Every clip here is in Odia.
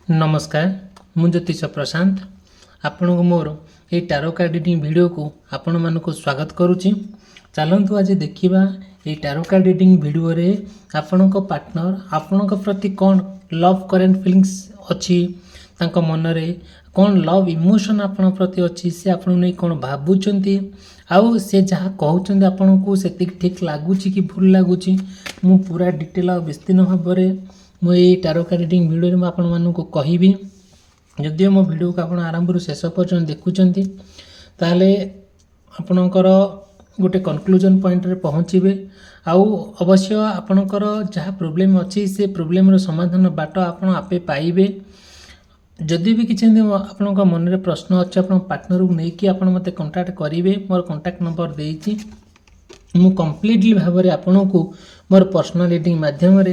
नमस्कार मु ज्योतिष प्रशांत आपण को मोर ये टारो कार्ड रीडिंग वीडियो को आपण मान को स्वागत करुच्ची। चलतु आज देखा ये टारो कार्ड रीडिंग वीडियो रे आपण को पार्टनर आपण प्रति कौन लव करेंट फीलिंग्स अच्छी तांको मन रे कौन लव इमोशन आपण प्रति अच्छी से आपण नहीं कौन भावुंट आउ से जहाँ कहते आपण को से ठीक लगुच कि भूल लगुच मु पूरा डिटेल और विस्तीर्ण भाव में मुझे टारो कार्ड रीडिंग वीडियो में आपण मानक कहबी। जदिव मो वीडियो को आपण आरंभ शेष पर्यटन देखुंत ताले आपणकर गोटे कनक्लूजन पॉइंट रे पहुँचे आउ अवश्य आपणकर जहाँ प्रोब्लेम अच्छी से प्रोब्लेम रो समाधान बाट आपण आपे पाइबे। जदि भी किसी आपण मन में प्रश्न अच्छे आप पार्टनर को लेकिन आप मत कंटाक्ट करेंगे मोर कंटाक्ट नंबर देती मु कम्प्लीटली भाव में आपण को मोर पर्सनल रीडिंग मध्यम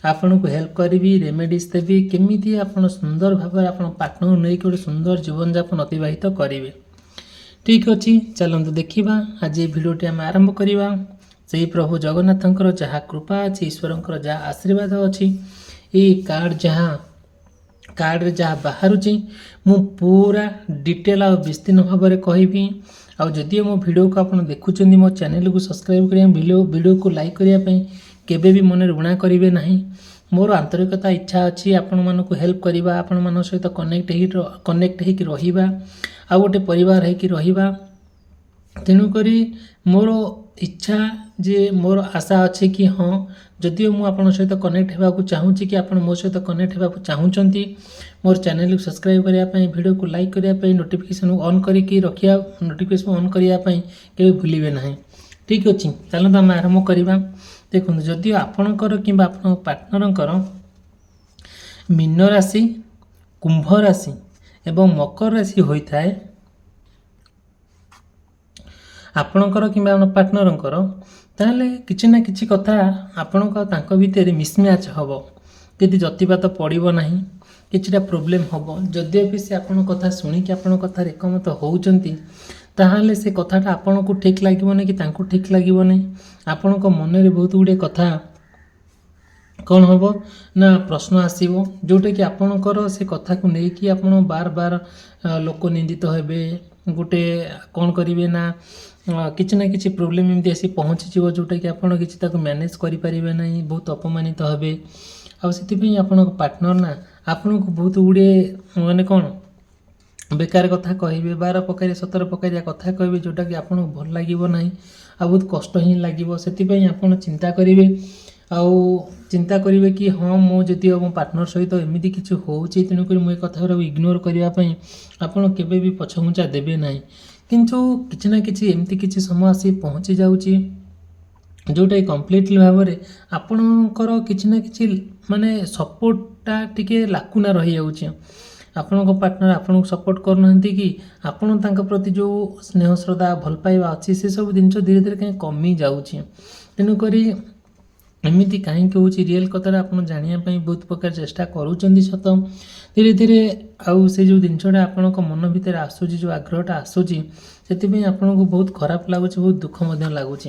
आपन को हेल्प करी रेमेडीज देवी केमी आप सुंदर भाव में आप पार्टनर नहीं गोटे सुंदर जीवन यापन अतिबाहित करेंगे। ठीक अच्छे चलते देखा आज ये भिडटी आम आरंभ करवा से प्रभु जगन्नाथ जहाँ कृपा अच्छी ईश्वर जहाँ आशीर्वाद अच्छी ये कार्ड जहाँ बाहर मु पूरा डिटेल और विस्तीर्ण भाव में कहबी। आउ जदि मो वीडियो को आप देखुं मो चैनल को सब्सक्राइब करें वीडियो को लाइक करने केबे भी मन ऋणा करेंगे ना। मोर आंतरिकता इच्छा अच्छी आपण मानक हेल्प करवा आपण मान सहित कनेक्ट होकर आ गोटे परिवार होकर तेणुक मोर इच्छा जे मोर आशा अच्छे कि हाँ जदिव मुझे आपन सहित कनेक्ट होगा चाहूँगी कि आप मो सहित कनेक्ट होगा चाहूँगी मोर चैनल को सब्सक्राइब करने वीडियो को लाइक करने नोटिफिकेशन ऑन करके रखिया नोटिफिकेशन ऑन करने के भूलिए ना। ठीक अच्छे चलते आम आरंभ करवा। देखो जदि आपणकर कि पार्टनर मीन राशि कुंभ राशि एवं मकर राशि होता है आपणकर कि पार्टनर ताले किसी ना किसी कथा आपण भितर मिसमैच हम यदि जतिपात पड़ो ना किछिटा प्रोब्लेम हम जदि भी से आपण कथा शुणिकी आपण कथा एकमत होउचंती ताहले से कथाटा आपण को ठीक लगे कि तांको ठीक लगे ना आपण मन में बहुत गुड़े कथा कौन हम ना प्रश्न आसो जोटा कि आपणकर से कथा को लेकिन आप बार बार लोक निंदित हेबे गोटे कौन करेंगे ना किसी ना कि प्रोब्लेम एमती आसी पहुँची जोटा कि आप मैनेज करें ना बहुत अपमानित हेबे आपाई आप पार्टनर ना आपन को बहुत गुड़े माने कौन बेकार कथा कहे 12 प्रकार 17 प्रकार कथा कहे जोटा कि आपको भल लगे ना आ बहुत कष्ट ही लगे से आप चिंता करेंगे चिंता करेंगे कि हाँ मुझे मो पार्टनर सहित एमती किसी हो तेणुक मुझे कथा इग्नोर करने आपड़ के पछघुंचा देवे ना किंतु किसी ना कि एमती किसी समय आसी पहुँची जाऊँगी जोटा कम्प्लीटली भाव में आपणकर किसी ना कि माने सपोर्टटा टिके लाकुना रही जाऊँगी आपण पार्टनर आपन को सपोर्ट करना कि आपण तांका प्रति जो स्नेह श्रद्धा भल पाइबा अच्छी से सब जिन धीरे धीरे कहीं कमी जाऊँगी तेणुक एमती कहीं हो रियल कथा आप जानापी बहुत प्रकार चेष्टा करूँ सत धीरे धीरे आउ से जो जिनसा आपण मन भितर आसूँ जो आग्रहटा आसूँगी से आपन को बहुत खराब लगुच बहुत दुख लगुच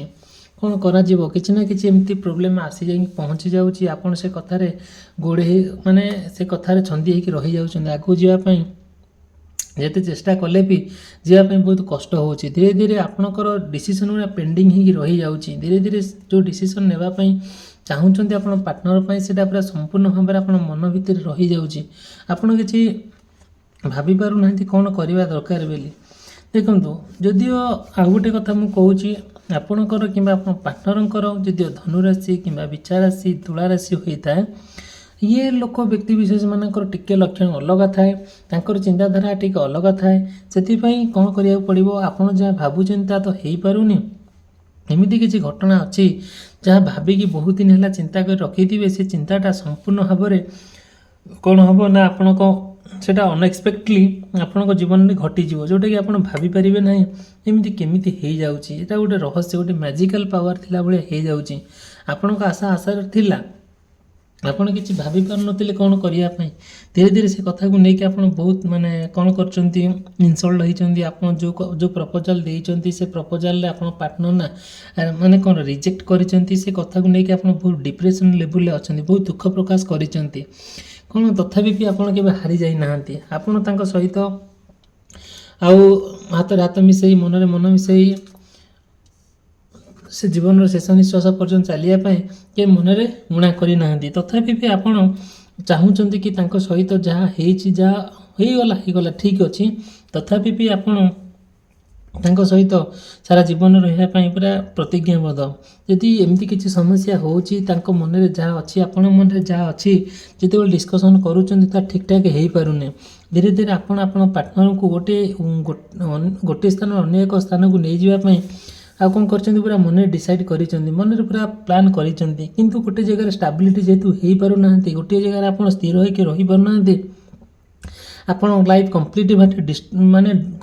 कौन करा किसी ना कि एमती प्रोब्लेम आसी जा पहुँची जाऊँगी आपन से कथार गोड़े माने से कथार छंदी होकर रही जाऊँ आगू जावाई जिते चेष्टा कले भी जावाई बहुत कष्ट हो धीरे धीरे आपणकर डिसीजन गुड़ा पेंडिंग हो रही जाऊँगी धीरे धीरे जो डिसीजन नेबापी चाहूँगी आप पार्टनर से पूरा संपूर्ण भाव में आप मन भितर रही जाऊँगी आपड़ कि भाभी पारु ना कौन करवा दरकार बोली। देखो जदिव आ गोटे कथा मुझे कहूँ आपणकर कि पार्टनर जदि धनुराशि कि विचार राशि तुला राशि होता है ये लोक व्यक्ति विशेष मानकर टिके लक्षण अलग थाए तांकर चिंताधारा टिक अलग थाए से कौन करा पड़ो आपड़ जहाँ भावुं ता तो हो पारुनी एमती किसी घटना अच्छी जहाँ भाविकी बहुत दिन है चिंता कर रखी से चिंताटा संपूर्ण भाव में कौन हम ना आपण सेटा अनएक्सपेक्टली आपण जीवन में घटीज जोटा कि आप भाभी पारे ना एमती केमी हो जाऊँगी यहाँ गोटे रहस्य गोटे मैजिकल पावर थिला भाई हो जाऊँगी आपण आशा आशा थिला आपड़ किसी भाभी पार नी कौन करने धीरे धीरे से कथा को लेकिन आप बहुत माने कौन कर इनसल्ट होती आप जो प्रपोजाल देते से प्रपोजाल आप पार्टनर ना माने कौन रिजेक्ट कर कथा को लेकिन आप बहुत डिप्रेशन लेवल अच्छा बहुत दुख प्रकाश कर କ'ଣ ତଥାପି ବି ଆପଣ କେବେ ହାରି ଯାଇନାହାନ୍ତି। ଆପଣ ତାଙ୍କ ସହିତ ଆଉ ହାତରେ ହାତ ମିଶାଇ ମନରେ ମନ ମିଶାଇ ସେ ଜୀବନର ଶେଷ ନିଶ୍ୱାସ ପର୍ଯ୍ୟନ୍ତ ଚାଲିବା ପାଇଁ କେ ମନରେ ମୁଣା କରିନାହାନ୍ତି। ତଥାପି ବି ଆପଣ ଚାହୁଁଛନ୍ତି କି ତାଙ୍କ ସହିତ ଯାହା ହେଇଛି, ଯାହା ହେଇଗଲା ଠିକ୍ ଅଛି, ତଥାପି ବି ଆପଣ ତାଙ୍କ ସହିତ ସାରା ଜୀବନ ରହିବା ପାଇଁ ପୁରା ପ୍ରତିଜ୍ଞାବଦ୍ଧ। ଯଦି ଏମିତି କିଛି ସମସ୍ୟା ହେଉଛି, ତାଙ୍କ ମନରେ ଯାହା ଅଛି, ଆପଣଙ୍କ ମନରେ ଯାହା ଅଛି, ଯେତେବେଳେ ଡିସ୍କସନ୍ କରୁଛନ୍ତି ତାହା ଠିକ୍ଠାକ୍ ହେଇପାରୁନି, ଧୀରେ ଧୀରେ ଆପଣ ଆପଣ ପାର୍ଟନରଙ୍କୁ ଗୋଟିଏ ସ୍ଥାନରୁ ଅନ୍ୟ ଏକ ସ୍ଥାନକୁ ନେଇଯିବା ପାଇଁ ଆଉ କ'ଣ କରିଛନ୍ତି, ପୁରା ମନରେ ଡିସାଇଡ଼୍ କରିଛନ୍ତି, ମନରେ ପୁରା ପ୍ଲାନ୍ କରିଛନ୍ତି। କିନ୍ତୁ ଗୋଟେ ଜାଗାରେ ଷ୍ଟାବିଲିଟି ଯେହେତୁ ହେଇପାରୁନାହାନ୍ତି, ଗୋଟିଏ ଜାଗାରେ ଆପଣ ସ୍ଥିର ହୋଇକି ରହିପାରୁନାହାନ୍ତି, ଆପଣ ଲାଇଫ୍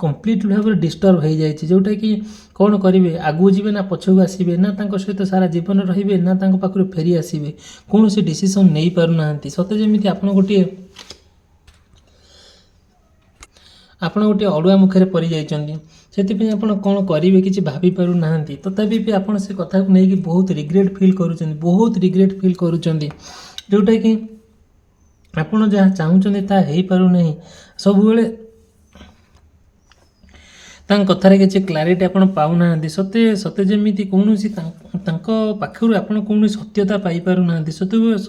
କମ୍ପ୍ଲିଟ୍ ଭାବରେ ଡିଷ୍ଟର୍ବ ହେଇଯାଇଛି। ଯେଉଁଟାକି କ'ଣ କରିବେ, ଆଗକୁ ଯିବେ ନା ପଛକୁ ଆସିବେ, ନା ତାଙ୍କ ସହିତ ସାରା ଜୀବନ ରହିବେ, ନା ତାଙ୍କ ପାଖରୁ ଫେରି ଆସିବେ, କୌଣସି ଡିସିସନ୍ ନେଇପାରୁନାହାନ୍ତି। ସତେ ଯେମିତି ଆପଣ ଗୋଟିଏ ଅଡ଼ୁଆ ମୁଖରେ ପଡ଼ିଯାଇଛନ୍ତି। ସେଥିପାଇଁ ଆପଣ କ'ଣ କରିବେ କିଛି ଭାବିପାରୁନାହାନ୍ତି। ତଥାପି ବି ଆପଣ ସେ କଥାକୁ ନେଇକି ବହୁତ ରିଗ୍ରେଟ୍ ଫିଲ୍ କରୁଛନ୍ତି, ଯେଉଁଟାକି ଆପଣ ଯାହା ଚାହୁଁଛନ୍ତି ତାହା ହେଇପାରୁନାହିଁ। ସବୁବେଳେ ତାଙ୍କ କଥାରେ କିଛି କ୍ଲାରିଟି ଆପଣ ପାଉନାହାନ୍ତି। ସତେ ଯେମିତି କୌଣସି ତାଙ୍କ ପାଖରୁ ଆପଣ କୌଣସି ସତ୍ୟତା ପାଇପାରୁନାହାନ୍ତି। ସେତେବେଳେ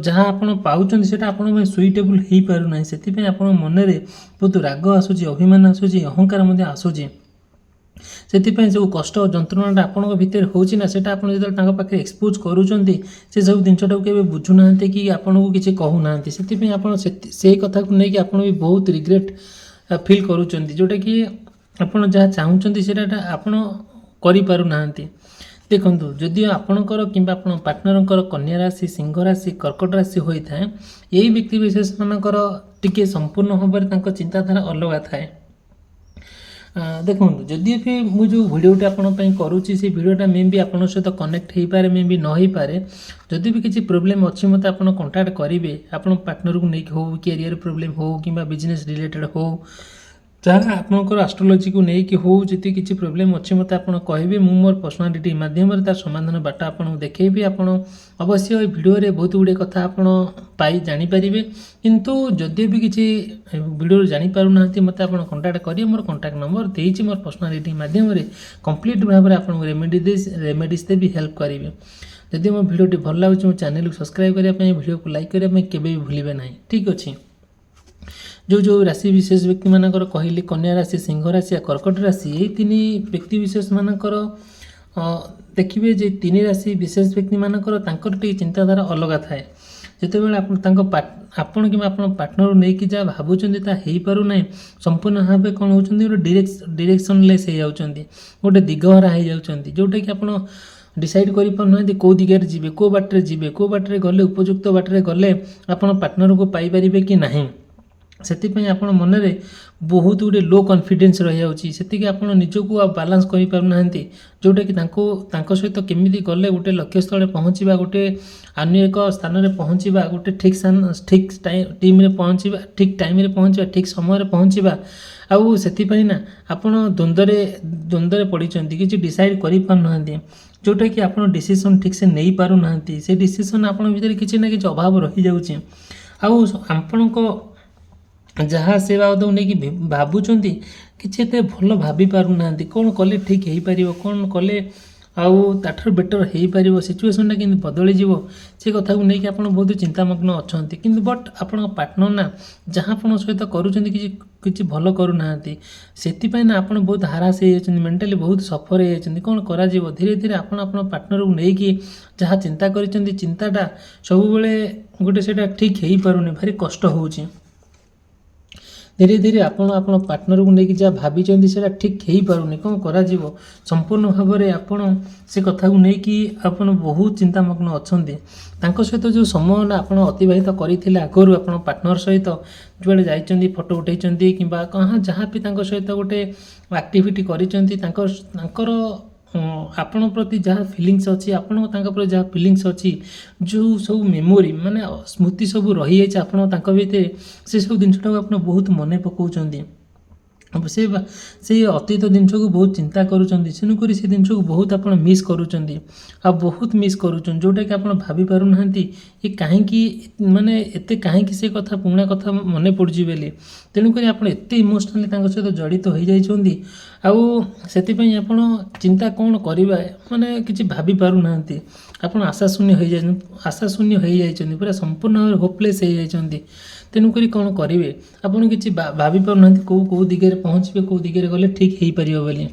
ଯାହା ଆପଣ ପାଉଛନ୍ତି ସେଇଟା ଆପଣଙ୍କ ପାଇଁ ସୁଇଟେବୁଲ୍ ହେଇପାରୁନାହିଁ। ସେଥିପାଇଁ ଆପଣଙ୍କ ମନରେ ବହୁତ ରାଗ ଆସୁଛି, ଅଭିମାନ ଆସୁଛି, ଅହଙ୍କାର ମଧ୍ୟ ଆସୁଛି। ସେଥିପାଇଁ ଯେଉଁ କଷ୍ଟ ଯନ୍ତ୍ରଣାଟା ଆପଣଙ୍କ ଭିତରେ ହେଉଛି ନା, ସେଇଟା ଆପଣ ଯେତେବେଳେ ତାଙ୍କ ପାଖରେ ଏକ୍ସପୋଜ୍ କରୁଛନ୍ତି, ସେସବୁ ଜିନିଷଟାକୁ କେବେ ବୁଝୁନାହାନ୍ତି କି ଆପଣଙ୍କୁ କିଛି କହୁନାହାନ୍ତି। ସେଥିପାଇଁ ଆପଣ ସେଇ କଥାକୁ ନେଇକି ଆପଣ ବି ବହୁତ ରିଗ୍ରେଟ୍ ଫିଲ୍ କରୁଛନ୍ତି, ଯେଉଁଟାକି ଆପଣ ଯାହା ଚାହୁଁଛନ୍ତି ସେଇଟା ଆପଣ କରିପାରୁନାହାନ୍ତି। ଦେଖନ୍ତୁ, ଯଦିଓ ଆପଣଙ୍କର କିମ୍ବା ଆପଣ ପାର୍ଟନରଙ୍କର କନ୍ୟା ରାଶି, ସିଂହ ରାଶି, କର୍କଟ ରାଶି ହୋଇଥାଏ, ଏହି ବ୍ୟକ୍ତିବିଶେଷମାନଙ୍କର ଟିକେ ସମ୍ପୂର୍ଣ୍ଣ ଭାବରେ ତାଙ୍କ ଚିନ୍ତାଧାରା ଅଲଗା ଥାଏ। ଦେଖନ୍ତୁ, ଯଦି ବି ମୁଁ ଯେଉଁ ଭିଡ଼ିଓଟି ଆପଣଙ୍କ ପାଇଁ କରୁଛି, ସେ ଭିଡ଼ିଓଟା ମେ ବି ଆପଣଙ୍କ ସହିତ କନେକ୍ଟ ହେଇପାରେ, ମେ ବି ନ ହେଇପାରେ। ଯଦି ବି କିଛି ପ୍ରୋବ୍ଲେମ୍ ଅଛି, ମୋତେ ଆପଣ କଣ୍ଟାକ୍ଟ କରିବେ। ଆପଣ ପାର୍ଟନରକୁ ନେଇକି ହେଉ, କ୍ୟାରିୟର ପ୍ରୋବ୍ଲେମ୍ ହେଉ, କିମ୍ବା ବିଜନେସ୍ ରିଲେଟେଡ଼୍ ହେଉ, ଯାହା ଆପଣଙ୍କର ଆଷ୍ଟ୍ରୋଲୋଜିକୁ ନେଇକି ହେଉ, ଯଦି କିଛି ପ୍ରୋବ୍ଲେମ୍ ଅଛି ମୋତେ ଆପଣ କହିବେ। ମୁଁ ମୋର ପର୍ସନାଲିଟି ମାଧ୍ୟମରେ ତାର ସମାଧାନ ବାଟ ଆପଣଙ୍କୁ ଦେଖେଇବି। ଆପଣ ଅବଶ୍ୟ ଏ ଭିଡ଼ିଓରେ ବହୁତ ଗୁଡ଼ିଏ କଥା ଆପଣ ଜାଣିପାରିବେ। କିନ୍ତୁ ଯଦି ବି କିଛି ଭିଡ଼ିଓରୁ ଜାଣିପାରୁନାହାନ୍ତି, ମୋତେ ଆପଣ କଣ୍ଟାକ୍ଟ କରିବେ। ମୋର କଣ୍ଟାକ୍ଟ ନମ୍ବର ଦେଇଛି। ମୋର ପର୍ସନାଲିଟି ମାଧ୍ୟମରେ କମ୍ପ୍ଲିଟ୍ ଭାବରେ ଆପଣଙ୍କୁ ରେମେଡ଼ିଜ୍ ଦେବି, ହେଲ୍ପ କରିବି। ଯଦି ମୋ ଭିଡ଼ିଓଟି ଭଲ ଲାଗୁଛି, ମୋ ଚ୍ୟାନେଲକୁ ସବସ୍କ୍ରାଇବ୍ କରିବା ପାଇଁ, ଭିଡ଼ିଓକୁ ଲାଇକ୍ କରିବା ପାଇଁ କେବେ ବି ଭୁଲିବେ ନାହିଁ। ଠିକ୍ ଅଛି। ଯେଉଁ ରାଶି ବିଶେଷ ବ୍ୟକ୍ତିମାନଙ୍କର କହିଲି, କନ୍ୟା ରାଶି, ସିଂହ ରାଶି, କର୍କଟ ରାଶି, ଏହି ତିନି ବ୍ୟକ୍ତି ବିଶେଷମାନଙ୍କର ଦେଖିବେ ଯେ ତିନି ରାଶି ବିଶେଷ ବ୍ୟକ୍ତିମାନଙ୍କର ତାଙ୍କର ଟିକେ ଚିନ୍ତାଧାରା ଅଲଗା ଥାଏ। ଯେତେବେଳେ ଆପଣ କିମ୍ବା ଆପଣ ପାର୍ଟନରକୁ ନେଇକି ଯାହା ଭାବୁଛନ୍ତି ତାହା ହେଇପାରୁନାହିଁ, ସମ୍ପୂର୍ଣ୍ଣ ଭାବେ କ'ଣ ହେଉଛନ୍ତି, ଗୋଟେ ଡିରେକ୍ସନଲେସ୍ ହେଇଯାଉଛନ୍ତି, ଗୋଟେ ଦିଗହରା ହେଇଯାଉଛନ୍ତି, ଯେଉଁଟାକି ଆପଣ ଡିସାଇଡ଼୍ କରିପାରୁନାହାନ୍ତି କେଉଁ ଦିଗରେ ଯିବେ, କେଉଁ ବାଟରେ ଗଲେ, ଉପଯୁକ୍ତ ବାଟରେ ଗଲେ ଆପଣ ପାର୍ଟନରକୁ ପାଇପାରିବେ କି ନାହିଁ। ସେଥିପାଇଁ ଆପଣ ମନରେ ବହୁତ ଗୁଡ଼ିଏ ଲୋ କନଫିଡେନ୍ସ ରହିଯାଉଛି। ସେତିକି ଆପଣ ନିଜକୁ ଆଉ ବାଲାନ୍ସ କରିପାରୁନାହାନ୍ତି, ଯେଉଁଟାକି ତାଙ୍କ ସହିତ କେମିତି ଗଲେ ଗୋଟେ ଲକ୍ଷ୍ୟସ୍ଥଳରେ ପହଞ୍ଚିବା, ଗୋଟେ ଅନ୍ୟ ଏକ ସ୍ଥାନରେ ପହଞ୍ଚିବା, ଗୋଟେ ଠିକ୍ ଟାଇମ୍ରେ ପହଞ୍ଚିବା, ଠିକ୍ ସମୟରେ ପହଞ୍ଚିବା। ଆଉ ସେଥିପାଇଁ ନା ଆପଣ ଦ୍ୱନ୍ଦ୍ୱରେ ପଡ଼ିଛନ୍ତି, କିଛି ଡିସାଇଡ଼୍ କରିପାରୁନାହାନ୍ତି, ଯେଉଁଟାକି ଆପଣ ଡିସିସନ୍ ଠିକ୍ସେ ନେଇପାରୁନାହାନ୍ତି। ସେ ଡିସିସନ୍ ଆପଣଙ୍କ ଭିତରେ କିଛି ନା କିଛି ଅଭାବ ରହିଯାଉଛି। ଆଉ ଆପଣଙ୍କ ଯାହା ସେ ବାବଦକୁ ନେଇକି ଭାବୁଛନ୍ତି, କିଛି ଏତେ ଭଲ ଭାବି ପାରୁନାହାନ୍ତି। କ'ଣ କଲେ ଠିକ୍ ହେଇପାରିବ, କ'ଣ କଲେ ଆଉ ତାଠାରୁ ବେଟର୍ ହେଇପାରିବ, ସିଚୁଏସନ୍ଟା କେମିତି ବଦଳିଯିବ, ସେ କଥାକୁ ନେଇକି ଆପଣ ବହୁତ ଚିନ୍ତାମଗ୍ନ ଅଛନ୍ତି। କିନ୍ତୁ ଆପଣଙ୍କ ପାର୍ଟନର ନା ଯାହା ଆପଣଙ୍କ ସହିତ କରୁଛନ୍ତି କିଛି ଭଲ କରୁନାହାନ୍ତି। ସେଥିପାଇଁ ନା ଆପଣ ବହୁତ ହାରାସ ହେଇଯାଇଛନ୍ତି, ମେଣ୍ଟାଲି ବହୁତ ସଫର ହେଇଯାଇଛନ୍ତି। କ'ଣ କରାଯିବ? ଧୀରେ ଧୀରେ ଆପଣ ପାର୍ଟନରକୁ ନେଇକି ଯାହା ଚିନ୍ତା କରିଛନ୍ତି, ଚିନ୍ତାଟା ସବୁବେଳେ ସେଇଟା ଠିକ୍ ହେଇପାରୁନି, ଭାରି କଷ୍ଟ ହେଉଛି। ଧୀରେ ଧୀରେ ଆପଣ ପାର୍ଟନରକୁ ନେଇକି ଯାହା ଭାବିଛନ୍ତି ସେଇଟା ଠିକ୍ ହେଇପାରୁନି, କ'ଣ କରାଯିବ? ସମ୍ପୂର୍ଣ୍ଣ ଭାବରେ ଆପଣ ସେ କଥାକୁ ନେଇକି ଆପଣ ବହୁତ ଚିନ୍ତାମଗ୍ନ ଅଛନ୍ତି। ତାଙ୍କ ସହିତ ଯେଉଁ ସମୟଟା ଆପଣ ଅତିବାହିତ କରିଥିଲେ ଆଗରୁ, ଆପଣ ପାର୍ଟନର ସହିତ ଯୁଆଡ଼େ ଯାଇଛନ୍ତି, ଫଟୋ ଉଠାଇଛନ୍ତି, କିମ୍ବା ଯାହା ବି ତାଙ୍କ ସହିତ ଗୋଟେ ଆକ୍ଟିଭିଟି କରିଛନ୍ତି, ତାଙ୍କର ଆପଣଙ୍କ ପ୍ରତି ଯାହା ଫିଲିଙ୍ଗସ୍ ଅଛି, ଆପଣଙ୍କ ତାଙ୍କ ପ୍ରତି ଯାହା ଫିଲିଙ୍ଗସ୍ ଅଛି, ଯେଉଁ ସବୁ ମେମୋରି ସ୍ମୃତି ସବୁ ରହିଯାଇଛି ଆପଣ ତାଙ୍କ ଭିତରେ, ସେସବୁ ଜିନିଷଟାକୁ ଆପଣ ବହୁତ ମନେ ପକାଉଛନ୍ତି। ସେ ସେଇ ଅତୀତ ଜିନିଷକୁ ବହୁତ ଚିନ୍ତା କରୁଛନ୍ତି, ତେଣୁକରି ସେ ଜିନିଷକୁ ବହୁତ ଆପଣ ମିସ୍ କରୁଛନ୍ତି, ଆଉ ବହୁତ ମିସ୍ କରୁଛନ୍ତି, ଯେଉଁଟାକି ଆପଣ ଭାବିପାରୁନାହାନ୍ତି ଏ କାହିଁକି ମାନେ ଏତେ କାହିଁକି ସେ କଥା ପୁରୁଣା କଥା ମନେ ପଡ଼ୁଛି ବୋଲି। ତେଣୁକରି ଆପଣ ଏତେ ଇମୋସନାଲି ତାଙ୍କ ସହିତ ଜଡ଼ିତ ହୋଇଯାଇଛନ୍ତି, ଆଉ ସେଥିପାଇଁ ଆପଣ ଚିନ୍ତା କ'ଣ କରିବା ମାନେ କିଛି ଭାବିପାରୁନାହାନ୍ତି। ଆପଣ ଆଶାଶୂନ୍ୟ ହୋଇଯାଇଛନ୍ତି, ପୁରା ସମ୍ପୂର୍ଣ୍ଣ ଭାବରେ ହୋପଲେସ୍ ହୋଇଯାଇଛନ୍ତି। ତେଣୁକରି କ'ଣ କରିବେ ଆପଣ କିଛି ଭାବିପାରୁନାହାନ୍ତି କେଉଁ ଦିଗରେ ପହଞ୍ଚିବେ, କେଉଁ ଦିଗରେ ଗଲେ ଠିକ୍ ହୋଇପାରିବ ବୋଲି।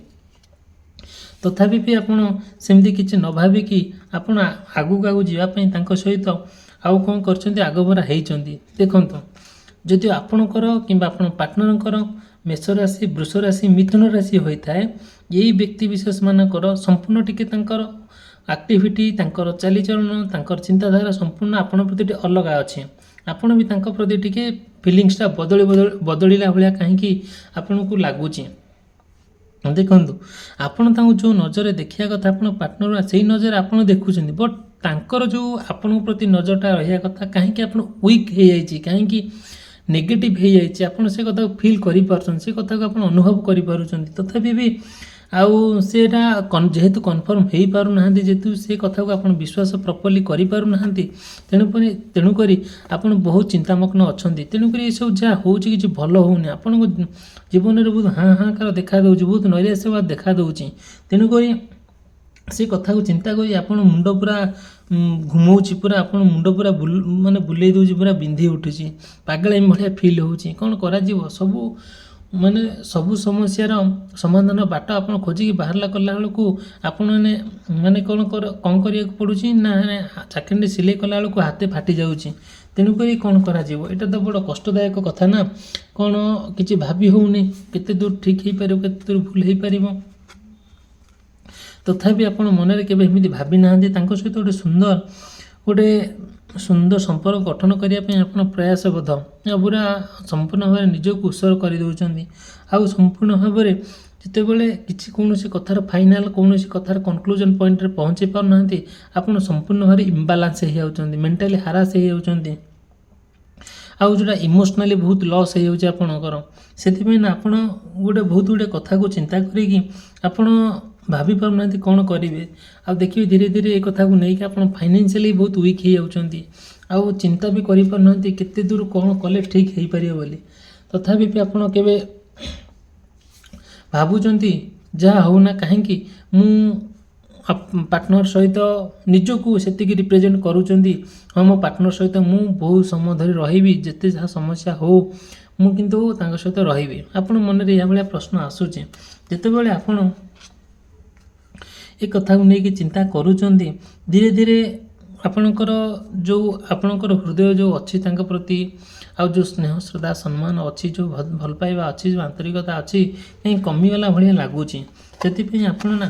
ତଥାପି ବି ଆପଣ ସେମିତି କିଛି ନ ଭାବିକି ଆପଣ ଆଗକୁ ଯିବା ପାଇଁ ତାଙ୍କ ସହିତ ଆଉ କ'ଣ କରିଛନ୍ତି, ଆଗଭରା ହେଇଛନ୍ତି। ଦେଖନ୍ତୁ, ଯଦି ଆପଣଙ୍କର କିମ୍ବା ଆପଣ ପାର୍ଟନରଙ୍କର ମେଷ ରାଶି, ବୃଷ ରାଶି, ମିଥୁନ ରାଶି ହୋଇଥାଏ, ଏଇ ବ୍ୟକ୍ତି ବିଶେଷମାନଙ୍କର ସମ୍ପୂର୍ଣ୍ଣ ଟିକେ ତାଙ୍କର ଆକ୍ଟିଭିଟି, ତାଙ୍କର ଚାଲିଚଳନ, ତାଙ୍କର ଚିନ୍ତାଧାରା ସମ୍ପୂର୍ଣ୍ଣ ଆପଣଙ୍କ ପ୍ରତି ଟିକେ ଅଲଗା ଅଛି। ଆପଣ ବି ତାଙ୍କ ପ୍ରତି ଟିକେ ଫିଲିଙ୍ଗସଟା ବଦଳିଲା ଭଳିଆ କାହିଁକି ଆପଣଙ୍କୁ ଲାଗୁଛି। ଦେଖନ୍ତୁ, ଆପଣ ତାଙ୍କୁ ଯେଉଁ ନଜରରେ ଦେଖିବା କଥା ଆପଣ ପାର୍ଟନର, ସେଇ ନଜରରେ ଆପଣ ଦେଖୁଛନ୍ତି, ବଟ୍ ତାଙ୍କର ଯେଉଁ ଆପଣଙ୍କ ପ୍ରତି ନଜରଟା ରହିବା କଥା, କାହିଁକି ଆପଣ ୱିକ୍ ହେଇଯାଇଛି, କାହିଁକି ନେଗେଟିଭ୍ ହେଇଯାଇଛି, ଆପଣ ସେ କଥାକୁ ଫିଲ୍ କରିପାରୁଛନ୍ତି, ସେ କଥାକୁ ଆପଣ ଅନୁଭବ କରିପାରୁଛନ୍ତି। ତଥାପି ବି ଆଉ ସେଇଟା ଯେହେତୁ କନଫର୍ମ ହେଇପାରୁନାହାନ୍ତି, ଯେହେତୁ ସେ କଥାକୁ ଆପଣ ବିଶ୍ୱାସ ପ୍ରପରଲି କରିପାରୁନାହାନ୍ତି, ତେଣୁକରି ଆପଣ ବହୁତ ଚିନ୍ତାମଗ୍ନ ଅଛନ୍ତି। ତେଣୁକରି ଏସବୁ ଯାହା ହେଉଛି କିଛି ଭଲ ହେଉନି, ଆପଣଙ୍କ ଜୀବନରେ ବହୁତ ହାହାକାର ଦେଖାଦେଉଛି, ବହୁତ ନୈରାଶ୍ୟବାଦ ଦେଖାଦେଉଛି। ତେଣୁକରି ସେ କଥାକୁ ଚିନ୍ତା କରି ଆପଣ ମୁଣ୍ଡ ପୁରା ଘୁମଉଛି, ପୁରା ଆପଣ ମୁଣ୍ଡ ପୁରା ମାନେ ବୁଲେଇ ଦେଉଛି, ପୁରା ବିନ୍ଧି ଉଠୁଛି, ପାଗଳାମି ଭଳିଆ ଫିଲ୍ ହେଉଛି। କ'ଣ କରାଯିବ, ସବୁ ସମସ୍ୟାର ସମାଧାନ ବାଟ ଆପଣ ଖୋଜିକି ବାହାରିଲା କଲା ବେଳକୁ ଆପଣ ମାନେ କ'ଣ କରିବାକୁ ପଡ଼ୁଛି ନା, ଚାକିରିରେ ସିଲେଇ କଲା ବେଳକୁ ହାତେ ଫାଟି ଯାଉଛି। ତେଣୁକରି କ'ଣ କରାଯିବ, ଏଇଟା ତ ବଡ଼ କଷ୍ଟଦାୟକ କଥା ନା। କ'ଣ କିଛି ଭାବି ହେଉନି, କେତେ ଦୂର ଠିକ୍ ହେଇପାରିବ, କେତେ ଦୂର ଭୁଲ ହେଇପାରିବ। ତଥାପି ଆପଣ ମନରେ କେବେ ଏମିତି ଭାବି ନାହାନ୍ତି ତାଙ୍କ ସହିତ ଗୋଟେ ସୁନ୍ଦର ସମ୍ପର୍କ ଗଠନ କରିବା ପାଇଁ ଆପଣ ପ୍ରୟାସବଦ୍ଧ, ପୁରା ସମ୍ପୂର୍ଣ୍ଣ ଭାବରେ ନିଜକୁ ଉତ୍ସର୍ଗ କରିଦେଉଛନ୍ତି। ଆଉ ସମ୍ପୂର୍ଣ୍ଣ ଭାବରେ ଯେତେବେଳେ କୌଣସି କଥାର ଫାଇନାଲ୍, କୌଣସି କଥାର କନକ୍ଲୁଜନ୍ ପଏଣ୍ଟରେ ପହଞ୍ଚି ପାରୁନାହାନ୍ତି, ଆପଣ ସମ୍ପୂର୍ଣ୍ଣ ଭାବରେ ଇମ୍ବାଲାନ୍ସ ହେଇଯାଉଛନ୍ତି, ମେଣ୍ଟାଲି ହାରାସ ହେଇଯାଉଛନ୍ତି, ଆଉ ଯେଉଁଟା ଇମୋସନାଲି ବହୁତ ଲସ୍ ହେଇଯାଉଛି ଆପଣଙ୍କର। ସେଥିପାଇଁ ନା ଆପଣ ବହୁତ ଗୁଡ଼ିଏ କଥାକୁ ଚିନ୍ତା କରିକି ଆପଣ ଭାବିପାରୁନାହାନ୍ତି କ'ଣ କରିବେ। ଆଉ ଦେଖିବେ ଧୀରେ ଧୀରେ ଏ କଥାକୁ ନେଇକି ଆପଣ ଫାଇନାନ୍ସିଆଲି ବହୁତ ୱିକ୍ ହେଇଯାଉଛନ୍ତି, ଆଉ ଚିନ୍ତା ବି କରିପାରୁନାହାନ୍ତି କେତେ ଦୂର କ'ଣ କଲେ ଠିକ୍ ହେଇପାରିବ ବୋଲି। ତଥାପି ବି ଆପଣ କେବେ ଭାବୁଛନ୍ତି ଯାହା ହେଉନା କାହିଁକି ମୁଁ ପାର୍ଟନର ସହିତ ନିଜକୁ ସେତିକି ରିପ୍ରେଜେଣ୍ଟ କରୁଛନ୍ତି, ହଁ ମୋ ପାର୍ଟନର ସହିତ ମୁଁ ବହୁତ ସମୟ ଧରି ରହିବି, ଯେତେ ଯାହା ସମସ୍ୟା ହେଉ ମୁଁ କିନ୍ତୁ ତାଙ୍କ ସହିତ ରହିବି। ଆପଣ ମନରେ ଏଭଳିଆ ପ୍ରଶ୍ନ ଆସୁଛି। ଯେତେବେଳେ ଆପଣ ଏ କଥାକୁ ନେଇକି ଚିନ୍ତା କରୁଛନ୍ତି, ଧୀରେ ଧୀରେ ଆପଣଙ୍କର ହୃଦୟ ଯେଉଁ ଅଛି ତାଙ୍କ ପ୍ରତି, ଆଉ ଯେଉଁ ସ୍ନେହ ଶ୍ରଦ୍ଧା ସମ୍ମାନ ଅଛି, ଯେଉଁ ଭଲ ପାଇବା ଅଛି, ଯେଉଁ ଆନ୍ତରିକତା ଅଛି, କାହିଁ କମିଗଲା ଭଳିଆ ଲାଗୁଛି। ସେଥିପାଇଁ ଆପଣ ନା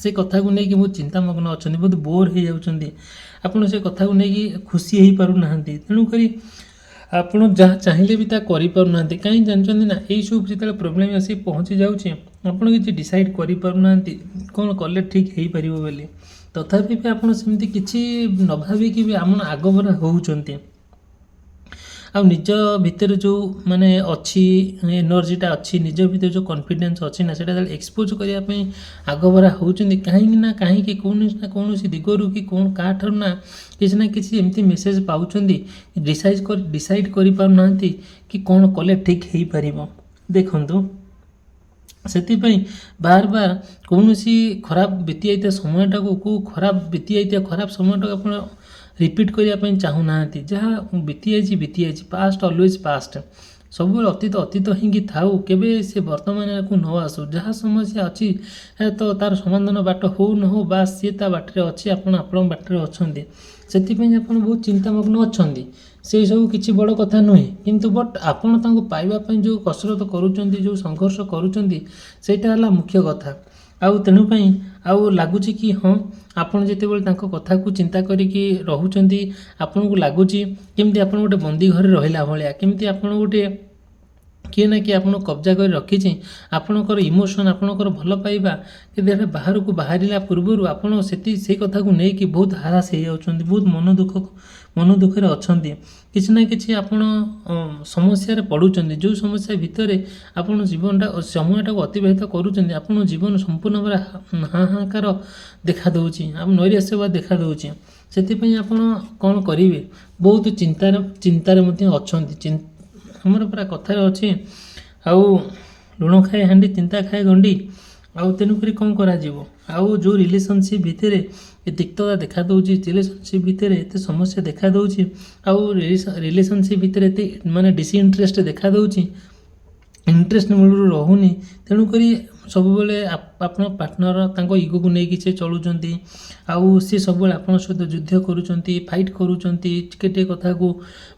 ସେ କଥାକୁ ନେଇକି ବହୁତ ଚିନ୍ତାମଗ୍ନ ଅଛନ୍ତି, ବହୁତ ବୋର୍ ହେଇଯାଉଛନ୍ତି, ଆପଣ ସେ କଥାକୁ ନେଇକି ଖୁସି ହେଇପାରୁନାହାନ୍ତି। ତେଣୁକରି ଆପଣ ଯାହା ଚାହିଁଲେ ବି ତାହା କରିପାରୁନାହାନ୍ତି। କାହିଁ ଜାଣିଛନ୍ତି ନା, ଏଇସବୁ ଯେତେବେଳେ ପ୍ରୋବ୍ଲେମ୍ ଆସି ପହଞ୍ଚି ଯାଉଛି, ଆପଣ କିଛି ଡିସାଇଡ଼୍ କରିପାରୁନାହାନ୍ତି କ'ଣ କଲେ ଠିକ୍ ହେଇପାରିବ ବୋଲି। ତଥାପି ବି ଆପଣ ସେମିତି କିଛି ନ ଭାବିକି ବି ଆପଣ ଆଗଭରା ହେଉଛନ୍ତି, ଆଉ ନିଜ ଭିତରେ ଯେଉଁ ଅଛି ଏନର୍ଜିଟା ଅଛି, ନିଜ ଭିତରେ ଯେଉଁ କନଫିଡେନ୍ସ ଅଛି ନା, ସେଇଟା ଯେତେବେଳେ ଏକ୍ସପୋଜ୍ କରିବା ପାଇଁ ଆଗଭରା ହେଉଛନ୍ତି, କାହିଁକି କୌଣସି ନା କୌଣସି ଦିଗରୁ କି କାହାଠାରୁ ନା କିଛି ଏମିତି ମେସେଜ୍ ପାଉଛନ୍ତି, ଡିସାଇଡ଼୍ କରିପାରୁନାହାନ୍ତି କି କ'ଣ କଲେ ଠିକ୍ ହେଇପାରିବ। ଦେଖନ୍ତୁ, ସେଥିପାଇଁ ବାର କୌଣସି ଖରାପ ବିତିଯାଇଥିବା ସମୟଟାକୁ ଆପଣ ରିପିଟ୍ କରିବା ପାଇଁ ଚାହୁଁନାହାନ୍ତି। ଯାହା ବିତିଯାଇଛି, ପାଷ୍ଟ ଅଲୱେଜ୍ ପାଷ୍ଟ, ସବୁବେଳେ ଅତୀତ ହେଇକି ଥାଉ, କେବେ ସେ ବର୍ତ୍ତମାନକୁ ନ ଆସୁ। ଯାହା ସମସ୍ୟା ଅଛି ତ ତାର ସମାଧାନ ବାଟ ହଉ ନ ହଉ, ବାସ୍ ସିଏ ତା ବାଟରେ ଅଛି, ଆପଣ ଆପଣଙ୍କ ବାଟରେ ଅଛନ୍ତି। ସେଥିପାଇଁ ଆପଣ ବହୁତ ଚିନ୍ତାମଗ୍ନ ଅଛନ୍ତି, ସେସବୁ କିଛି ବଡ଼ କଥା ନୁହେଁ। କିନ୍ତୁ ଆପଣ ତାଙ୍କୁ ପାଇବା ପାଇଁ ଯେଉଁ କସରତ କରୁଛନ୍ତି, ଯେଉଁ ସଂଘର୍ଷ କରୁଛନ୍ତି, ସେଇଟା ହେଲା ମୁଖ୍ୟ କଥା। ଆଉ ତେଣୁ ପାଇଁ ଆଉ ଲାଗୁଛି କି ହଁ, ଆପଣ ଯେତେବେଳେ ତାଙ୍କ କଥାକୁ ଚିନ୍ତା କରିକି ରହୁଛନ୍ତି, ଆପଣଙ୍କୁ ଲାଗୁଛି କେମିତି ଆପଣ ଗୋଟେ ବନ୍ଦୀ ଘରେ ରହିଲା ଭଳିଆ, କେମିତି ଆପଣ କିଏ ନା କିଏ ଆପଣଙ୍କୁ କବ୍ଜା କରି ରଖିଛି। ଆପଣଙ୍କର ଇମୋସନ୍, ଆପଣଙ୍କର ଭଲ ପାଇବା କିନ୍ତୁ ଏଟା ବାହାରକୁ ବାହାରିଲା ପୂର୍ବରୁ ଆପଣ ସେଇ କଥାକୁ ନେଇକି ବହୁତ ହାରାସ ହେଇଯାଉଛନ୍ତି, ବହୁତ ମନ ଦୁଃଖରେ ଅଛନ୍ତି, କିଛି ନା କିଛି ଆପଣ ସମସ୍ୟାରେ ପଡ଼ୁଛନ୍ତି, ଯେଉଁ ସମସ୍ୟା ଭିତରେ ଆପଣ ଜୀବନଟା ସମୟଟାକୁ ଅତିବାହିତ କରୁଛନ୍ତି, ଆପଣଙ୍କ ଜୀବନ ସମ୍ପୂର୍ଣ୍ଣ ଭାବରେ ହାହାକାର ଦେଖାଦେଉଛି, ନୈରାଶ୍ୟବାଦ ଦେଖାଦେଉଛି। ସେଥିପାଇଁ ଆପଣ କ'ଣ କରିବେ? ବହୁତ ଚିନ୍ତାରେ ମଧ୍ୟ ଅଛନ୍ତି। ଆମର ପୁରା କଥାରେ ଅଛି, ଆଉ ଲୁଣ ଖାଏ ହାଣ୍ଡି ଚିନ୍ତା ଖାଏ ଗଣ୍ଡି। ଆଉ ତେଣୁକରି କ'ଣ କରାଯିବ? ଆଉ ଯେଉଁ ରିଲେସନସିପ୍ ଭିତରେ ଏ ତିକ୍ତତା ଦେଖାଦେଉଛି, ରିଲେସନସିପ୍ ଭିତରେ ଏତେ ସମସ୍ୟା ଦେଖାଦେଉଛି, ଆଉ ରିଲେସନସିପ୍ ଭିତରେ ଏତେ ମାନେ ଡିସଇଣ୍ଟରେଷ୍ଟ ଦେଖାଦେଉଛି, ଇଣ୍ଟରେଷ୍ଟ ମୂଳରୁ ରହୁନି। ତେଣୁକରି ସବୁବେଳେ ଆପଣ ପାର୍ଟନର ତାଙ୍କ ଇଗୋକୁ ନେଇକି ସେ ଚଳୁଛନ୍ତି, ଆଉ ସେ ସବୁବେଳେ ଆପଣଙ୍କ ସହିତ ଯୁଦ୍ଧ କରୁଛନ୍ତି, ଫାଇଟ୍ କରୁଛନ୍ତି, ଟିକେ ଟିକେ କଥାକୁ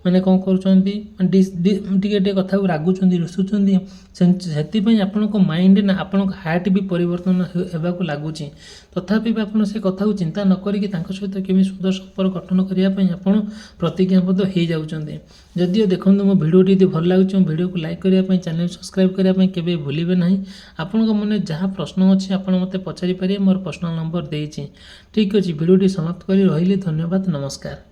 ମାନେ କ'ଣ କରୁଛନ୍ତି, ଟିକେ ଟିକେ କଥାକୁ ରାଗୁଛନ୍ତି, ରୁଷୁଛନ୍ତି। ସେଥିପାଇଁ ଆପଣଙ୍କ ମାଇଣ୍ଡ ନା ଆପଣଙ୍କ ହାର୍ଟ ବି ପରିବର୍ତ୍ତନ ହେବାକୁ ଲାଗୁଛି। ତଥାପି ବି ଆପଣ ସେ କଥାକୁ ଚିନ୍ତା ନ କରିକି ତାଙ୍କ ସହିତ କେମିତି ସୁନ୍ଦର ସମ୍ପର୍କ ଗଠନ କରିବା ପାଇଁ ଆପଣ ପ୍ରତିଜ୍ଞାବଦ୍ଧ ହେଇଯାଉଛନ୍ତି। ଯଦିଓ ଦେଖନ୍ତୁ, ମୋ ଭିଡ଼ିଓଟି ଯଦି ଭଲ ଲାଗୁଛି, ମୋ ଭିଡ଼ିଓକୁ ଲାଇକ୍ କରିବା ପାଇଁ, ଚ୍ୟାନେଲ୍ ସବସ୍କ୍ରାଇବ୍ କରିବା ପାଇଁ କେବେ ଭୁଲିବେ ନାହିଁ। ଆପଣଙ୍କ ମନରେ ଯାହା ପ୍ରଶ୍ନ ଅଛି ଆପଣ ମୋତେ ପଚାରିପାରିବେ, ମୋର ପର୍ସନାଲ୍ ନମ୍ବର ଦେଇଛି। ଠିକ୍ ଅଛି, ଭିଡ଼ିଓଟି ସମାପ୍ତ କରି ରହିଲି। ଧନ୍ୟବାଦ, ନମସ୍କାର।